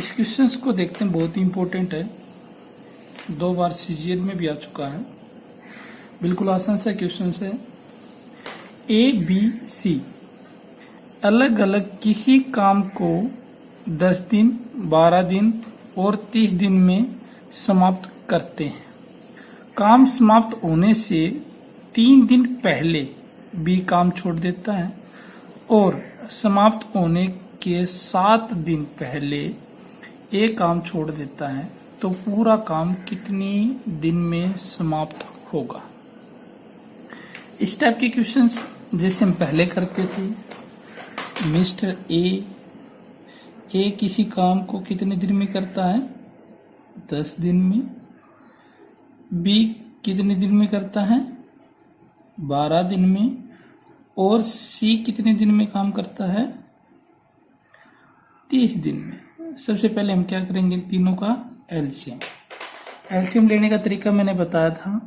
इस क्वेश्चंस को देखते हैं, बहुत ही इंपॉर्टेंट है, 2 बार सीजीएल में भी आ चुका है। बिल्कुल आसान सा क्वेश्चन है। ए बी सी अलग अलग किसी काम को 10 दिन, 12 दिन और 30 दिन में समाप्त करते हैं। काम समाप्त होने से 3 दिन पहले बी काम छोड़ देता है और समाप्त होने के 7 दिन पहले ए काम छोड़ देता है, तो पूरा काम कितने दिन में समाप्त होगा। इस टाइप के क्वेश्चंस जैसे हम पहले करते थे, मिस्टर ए किसी काम को कितने दिन में करता है, 10 दिन में। बी कितने दिन में करता है, 12 दिन में। और सी कितने दिन में काम करता है, 30 दिन में। सबसे पहले हम क्या करेंगे, तीनों का एलसीएम लेने का तरीका मैंने बताया था।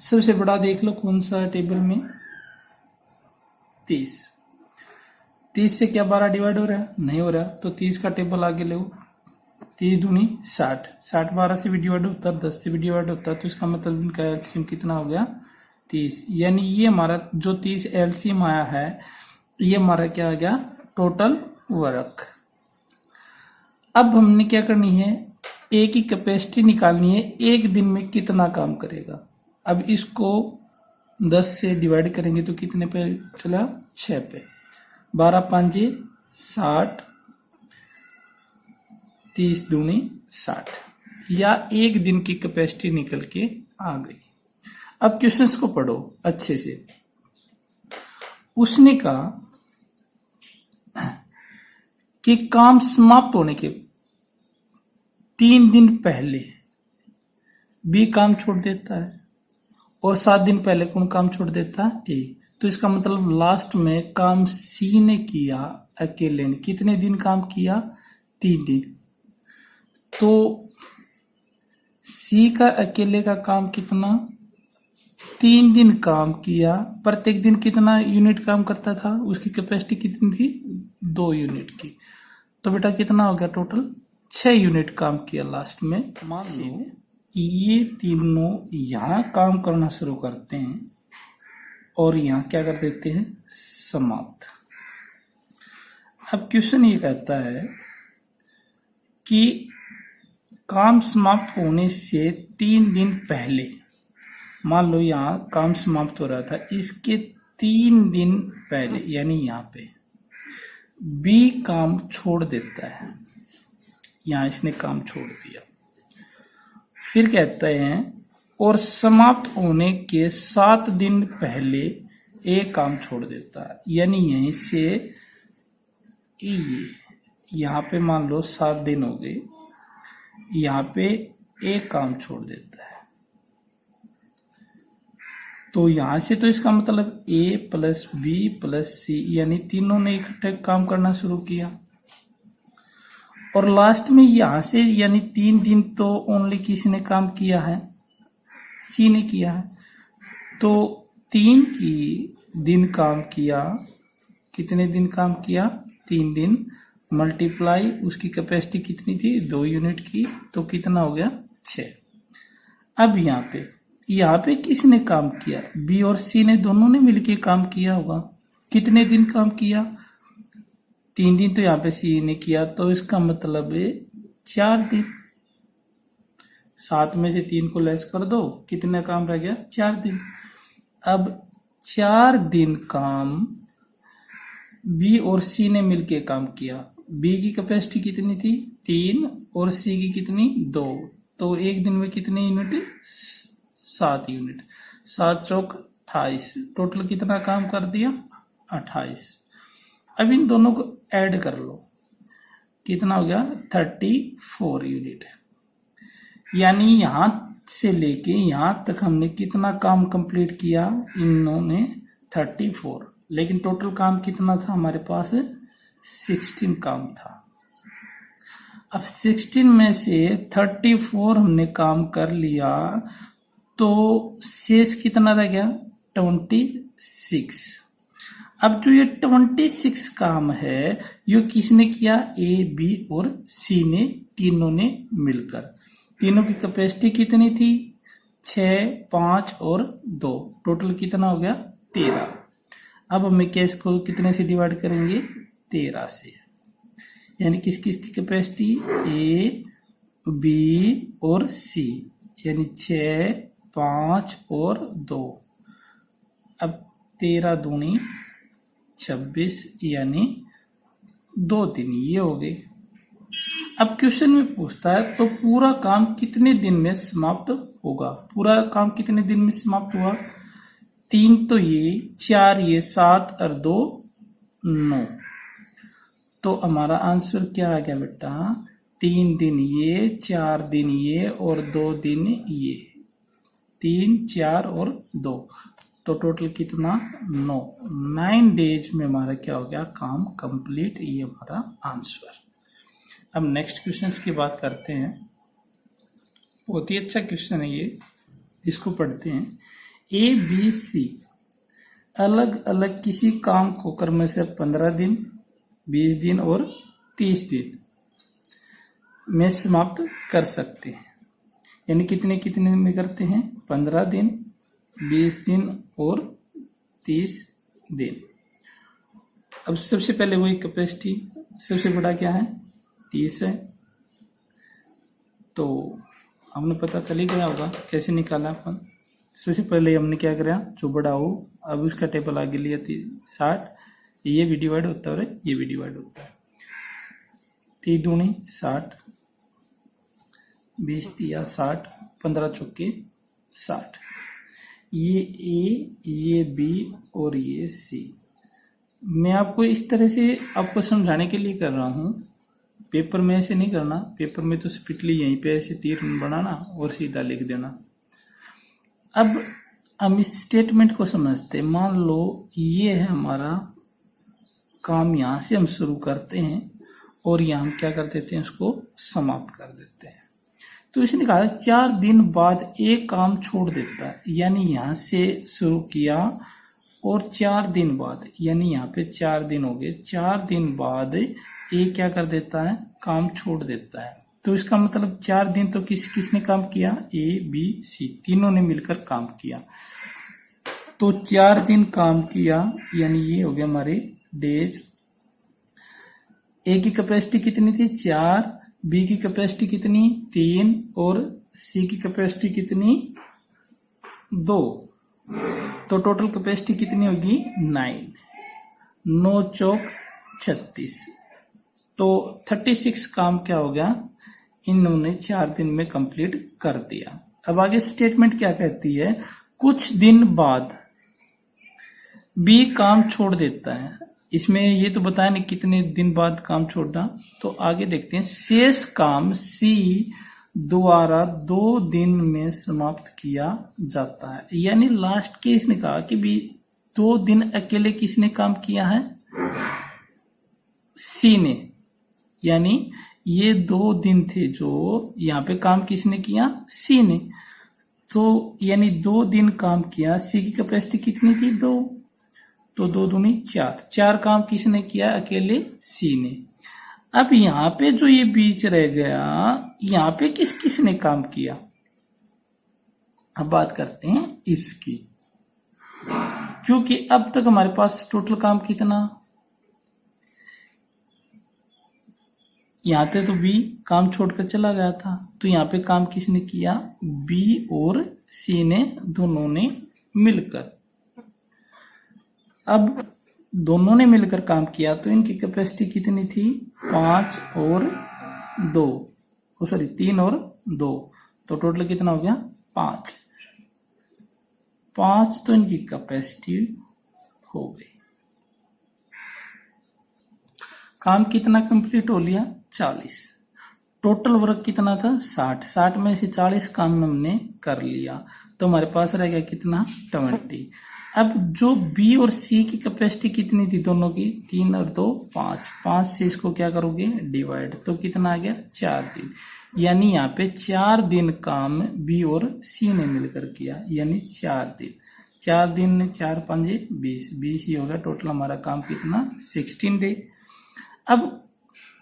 सबसे बड़ा देख लो कौन सा टेबल में, 30 से क्या 12 डिवाइड हो रहा है, नहीं हो रहा, तो 30 का टेबल आगे लो। 30 दूनी 60, 60 12 से भी डिवाइड होता है, 10 से भी डिवाइड होता है, तो इसका मतलब इनका एलसीएम कितना हो गया, 30। यानी ये हमारा जो 30 एलसीएम आया है, ये हमारा क्या आ गया, टोटल वर्क। अब हमने क्या करनी है, ए की कैपेसिटी निकालनी है, एक दिन में कितना काम करेगा। अब इसको 10 से डिवाइड करेंगे तो कितने पे चला, 6 पे। 12 5 60, 30 दूनी 60, या एक दिन की कैपेसिटी निकल के आ गई। अब क्वेश्चंस को पढ़ो अच्छे से। उसने कहा कि काम समाप्त होने के 3 दिन पहले बी काम छोड़ देता है और 7 दिन पहले कौन काम छोड़ देता है, ए। तो इसका मतलब लास्ट में काम सी ने किया अकेले ने, कितने दिन काम किया, 3 दिन। तो सी का अकेले का काम कितना, 3 दिन काम किया। प्रत्येक दिन कितना यूनिट काम करता था, उसकी कैपेसिटी कितनी थी, 2 यूनिट की। तो बेटा कितना हो गया, टोटल 6 यूनिट काम किया लास्ट में। मान लो ये तीनों यहाँ काम करना शुरू करते हैं और यहाँ क्या कर देते हैं, समाप्त। अब क्वेश्चन ये कहता है कि काम समाप्त होने से 3 दिन पहले, मान लो यहाँ काम समाप्त हो रहा था, इसके 3 दिन पहले यानी यहाँ पे बी काम छोड़ देता है, यहाँ इसने काम छोड़ दिया। फिर कहते हैं और समाप्त होने के 7 दिन पहले ए काम छोड़ देता है, यानी यहीं से यहाँ पे मान लो 7 दिन हो गए, यहाँ पे ए काम छोड़ देता है। तो यहां से तो इसका मतलब ए प्लस बी प्लस सी, यानी तीनों ने इकट्ठे काम करना शुरू किया। और लास्ट में यहां से यानी 3 दिन तो ओनली किसने काम किया है, सी ने किया है। तो 3 की दिन काम किया, कितने दिन काम किया, 3 दिन, मल्टीप्लाई उसकी कैपेसिटी कितनी थी, 2 यूनिट की, तो कितना हो गया, 6। अब यहाँ पे किसने काम किया, बी और सी ने दोनों ने मिलके काम किया होगा। कितने दिन काम किया, 3 दिन, तो यहाँ पे सी ने किया, तो इसका मतलब है 4 दिन। 7 में से 3 को लेस कर दो, कितना काम रह गया, 4 दिन। अब 4 दिन काम बी और सी ने मिलके काम किया। बी की कैपेसिटी कितनी थी, 3, और सी की कितनी, 2। तो एक दिन में कितने यूनिट, 7 यूनिट। 7 चौक 28, टोटल कितना काम कर दिया, 28। अब इन दोनों को ऐड कर लो, कितना हो गया, 34 यूनिट। यानी यहां से लेके यहां तक हमने कितना काम कंप्लीट किया, इन्होंने 34, लेकिन टोटल काम कितना था हमारे पास, 16 काम था। अब 16 में से 34 हमने काम कर लिया, तो शेष कितना रह गया, 26। अब जो ये 26 काम है ये किसने किया, ए बी और सी ने, तीनों ने मिलकर। तीनों की कैपेसिटी कितनी थी, 6, 5 और 2, टोटल कितना हो गया 13। अब हम केस को कितने से डिवाइड करेंगे, 13 से, यानी किस किस की कैपेसिटी, ए बी और सी, यानी 6, 5 और 2। अब 13 दूनी 26, यानी 2 दिन ये हो गए। अब क्वेश्चन में पूछता है तो पूरा काम कितने दिन में समाप्त होगा, पूरा काम कितने दिन में समाप्त हुआ, 3 तो ये, 4 ये, 7 और 2 9। तो हमारा आंसर क्या आ गया बेटा, 3 दिन ये, 4 दिन ये और 2 दिन ये, 3, 4 और 2, तो टोटल कितना 9 डेज में हमारा क्या हो गया, काम कंप्लीट। ये हमारा आंसर। अब नेक्स्ट क्वेश्चन की बात करते हैं। बहुत ही अच्छा क्वेश्चन है ये, इसको पढ़ते हैं। ए बी सी अलग अलग किसी काम को क्रम से 15 दिन, 20 दिन और 30 दिन में समाप्त कर सकते हैं, यानी कितने कितने दिन में करते हैं, 15 दिन, 20 दिन और 30 दिन। अब सबसे पहले वही कैपेसिटी, सबसे बड़ा क्या है, 30 है, तो हमने पता चल ही गया होगा कैसे निकाला अपन। सबसे पहले हमने क्या करा, जो बड़ा हो, अब उसका टेबल आगे लिया 60, ये भी डिवाइड होता है और ये भी डिवाइड होता है, 3 दूनी 60, 20 दिया 60, 15 चौके 60। ये ए, ये बी और ये सी। मैं आपको इस तरह से आपको समझाने के लिए कर रहा हूँ, पेपर में ऐसे नहीं करना। पेपर में तो स्पिटली यहीं पे ऐसे तीर बनाना और सीधा लिख देना। अब हम इस स्टेटमेंट को समझते हैं। मान लो ये है हमारा काम, यहाँ से हम शुरू करते हैं और यहाँ हम क्या कर देते हैं, उसको समाप्त कर देते हैं। तो इसने कहा 4 दिन बाद एक काम छोड़ देता है, यानी यहाँ से शुरू किया और 4 दिन बाद, यानी यहाँ पे 4 दिन हो गए, 4 दिन बाद ये क्या कर देता है, काम छोड़ देता है। तो इसका मतलब 4 दिन तो किसने काम किया, ए बी सी तीनों ने मिलकर काम किया। तो 4 दिन काम किया, यानी ये हो गया हमारे डेज। ए की कैपेसिटी कितनी थी, 4, बी की कैपेसिटी कितनी, 3 और सी की कैपेसिटी कितनी, 2। तो टोटल कैपेसिटी कितनी होगी, 9, 9 चौक 36। तो 36 काम क्या हो गया, इन्होंने 4 दिन में कंप्लीट कर दिया। अब आगे स्टेटमेंट क्या कहती है, कुछ दिन बाद बी काम छोड़ देता है। इसमें ये तो बताया नहीं कितने दिन बाद काम छोड़ना, तो आगे देखते हैं। शेष काम सी द्वारा 2 दिन में समाप्त किया जाता है, यानी लास्ट के इसने कहा कि भी 2 दिन अकेले किसने काम किया है, सी ने, यानी ये 2 दिन थे जो यहाँ पे काम किसने किया, सी ने। तो यानी 2 दिन काम किया, सी की कैपेसिटी कितनी थी, 2, तो 2 दूनी 4, 4 काम किसने किया, अकेले सी ने। अब यहाँ पे जो ये बीच रह गया, यहाँ पे किसने काम किया। अब बात करते हैं इसकी, क्योंकि अब तक हमारे पास टोटल काम कितना, यहाँ पे तो बी काम छोड़कर चला गया था, तो यहाँ पे काम किसने किया, बी और सी ने, दोनों ने मिलकर। अब दोनों ने मिलकर काम किया, तो इनकी कैपेसिटी कितनी थी, 5 और 2, सॉरी 3 और 2, तो टोटल कितना हो गया, 5। 5 तो इनकी कैपेसिटी हो गई। काम कितना कंप्लीट हो लिया, 40। टोटल वर्क कितना था, 60। 60 में से 40 काम हमने कर लिया, तो हमारे पास रह गया कितना, 20। अब जो बी और सी की कैपेसिटी कितनी थी दोनों की, 3 और 2 5, 5 से इसको क्या करोगे, डिवाइड, तो कितना आ गया, 4 दिन। यानी यहाँ पे 4 दिन काम बी और सी ने मिलकर किया, यानी 4 दिन। 4 दिन 4 5 20 ही होगा टोटल हमारा काम कितना 16 डे। अब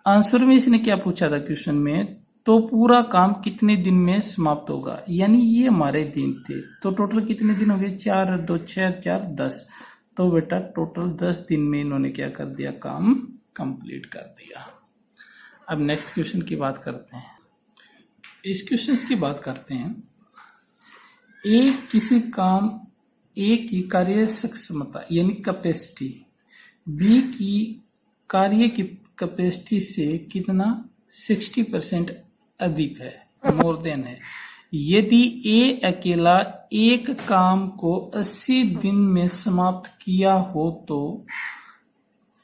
आंसर में इसने क्या पूछा था क्वेश्चन में, तो पूरा काम कितने दिन में समाप्त होगा, यानी ये हमारे दिन थे तो टोटल कितने दिन हो गए 4 2 6 4 10। तो बेटा टोटल 10 दिन में इन्होंने क्या कर दिया, काम कंप्लीट कर दिया। अब नेक्स्ट क्वेश्चन की बात करते हैं। इस क्वेश्चन की बात करते हैं, ए की कार्य सक्षमता यानी कैपेसिटी बी की कार्य की कैपेसिटी से कितना 60% अधिक है, मोर देन है। यदि ए अकेला एक काम को 80 दिन में समाप्त किया हो तो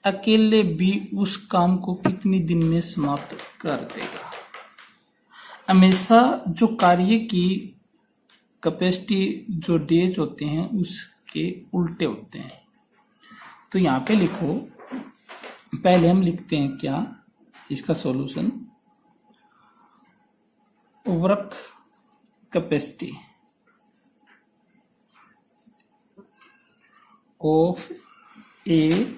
अकेले बी उस काम को कितने दिन में समाप्त कर देगा। हमेशा जो कार्य की कैपेसिटी जो डेज होते हैं उसके उल्टे होते हैं। तो यहाँ पे लिखो, पहले हम लिखते हैं क्या इसका सॉल्यूशन, वर्क कैपेसिटी ऑफ ए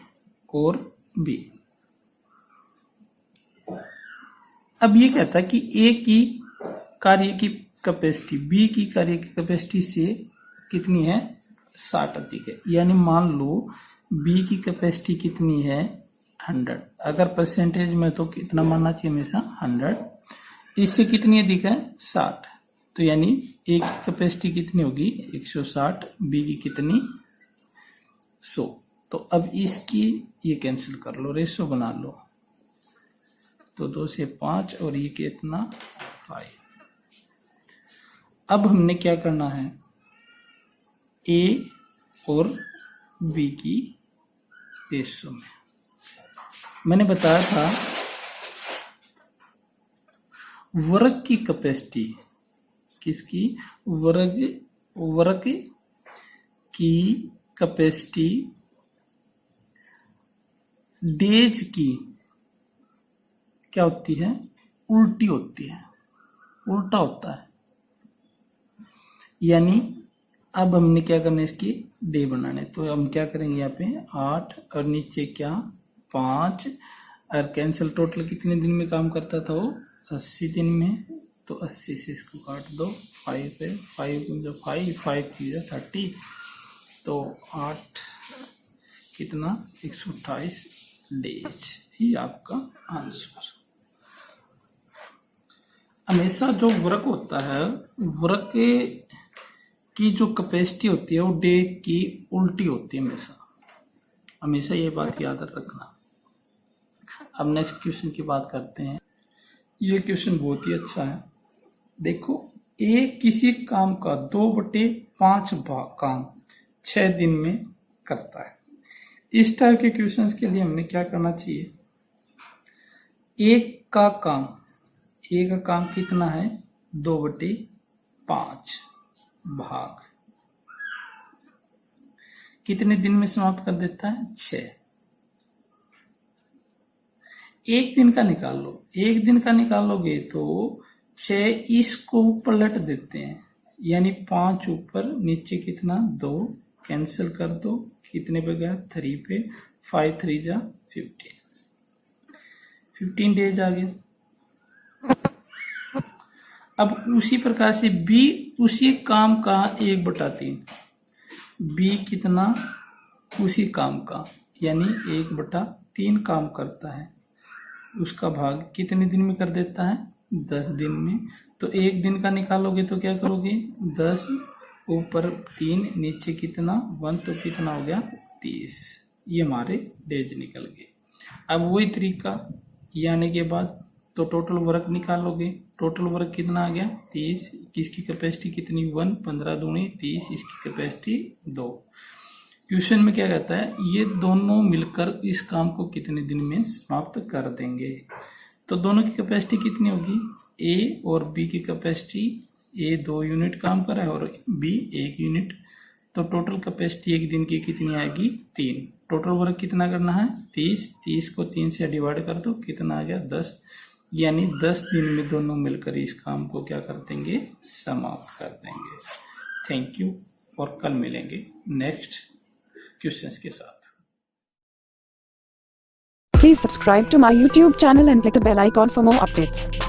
और बी। अब ये कहता है कि ए की कार्य की कैपेसिटी बी की कार्य की कैपेसिटी से कितनी है 60 अधिक है, यानी मान लो बी की कैपेसिटी कितनी है 100, अगर परसेंटेज में तो कितना मानना चाहिए हमेशा 100, इससे कितनी अधिक है 60, तो यानी ए की कैपेसिटी कितनी होगी 160, बी की कितनी 100। तो अब इसकी ये कैंसिल कर लो, रेशो बना लो, तो 2 से 5 और ये कितना 5। अब हमने क्या करना है, ए और बी की रेशो में मैंने बताया था वर्ग की कैपेसिटी, किसकी, वर्ग की कैपेसिटी डेज की क्या होती है, उल्टी होती है, उल्टा होता है। यानी अब हमने क्या करना है, इसकी डे बनाने, तो हम क्या करेंगे यहाँ पे 8 और नीचे क्या 5 और कैंसिल, टोटल कितने दिन में काम करता था वो 80 दिन में, तो 80 से इसको काट दो, 5 है 5 की 30, तो 8 कितना 128 डेज, ही आपका आंसर। हमेशा जो वर्क होता है, वर्क की जो कैपेसिटी होती है वो डे की उल्टी होती है हमेशा ये बात याद रखना। अब नेक्स्ट क्वेश्चन की बात करते हैं। ये क्वेश्चन बहुत ही अच्छा है। देखो, ए किसी काम का 2/5 भाग काम 6 दिन में करता है। इस टाइप के क्वेश्चंस के लिए हमने क्या करना चाहिए, एक का काम कितना है 2/5 भाग कितने दिन में समाप्त कर देता है 6। एक दिन का निकाल लो, एक दिन का निकालोगे तो 6 इसको पलट देते हैं, यानी 5 ऊपर नीचे कितना 2, कैंसिल कर दो, कितने पे गया 3 पे, 5 3 जा 15 डेज आ गया। अब उसी प्रकार से बी उसी काम का 1/3, बी कितना उसी काम का यानी 1/3 काम करता है, उसका भाग कितने दिन में कर देता है 10 दिन में। तो एक दिन का निकालोगे तो क्या करोगे 10 ऊपर 3 नीचे कितना 1, तो कितना हो गया 30, ये हमारे डेज निकल गए। अब वही तरीका ये आने के बाद तो टोटल वर्क निकालोगे, टोटल वर्क कितना आ गया 30, इसकी कैपेसिटी कितनी 1, 15 दूनी 30, इसकी कैपेसिटी 2। क्वेश्चन में क्या कहता है, ये दोनों मिलकर इस काम को कितने दिन में समाप्त कर देंगे। तो दोनों की कैपेसिटी कितनी होगी, ए और बी की कैपेसिटी, ए 2 यूनिट काम कर रहा है और बी 1 यूनिट, तो टोटल कैपेसिटी एक दिन की कितनी आएगी 3। टोटल वर्क कितना करना है 30, 30 को 3 से डिवाइड कर दो, कितना आ गया 10, यानी 10 दिन में दोनों मिलकर इस काम को क्या कर देंगे समाप्त कर देंगे। Thank you. और कल मिलेंगे नेक्स्ट क्वेश्चंस के साथ। Please subscribe to my YouTube channel and click the bell icon for more updates.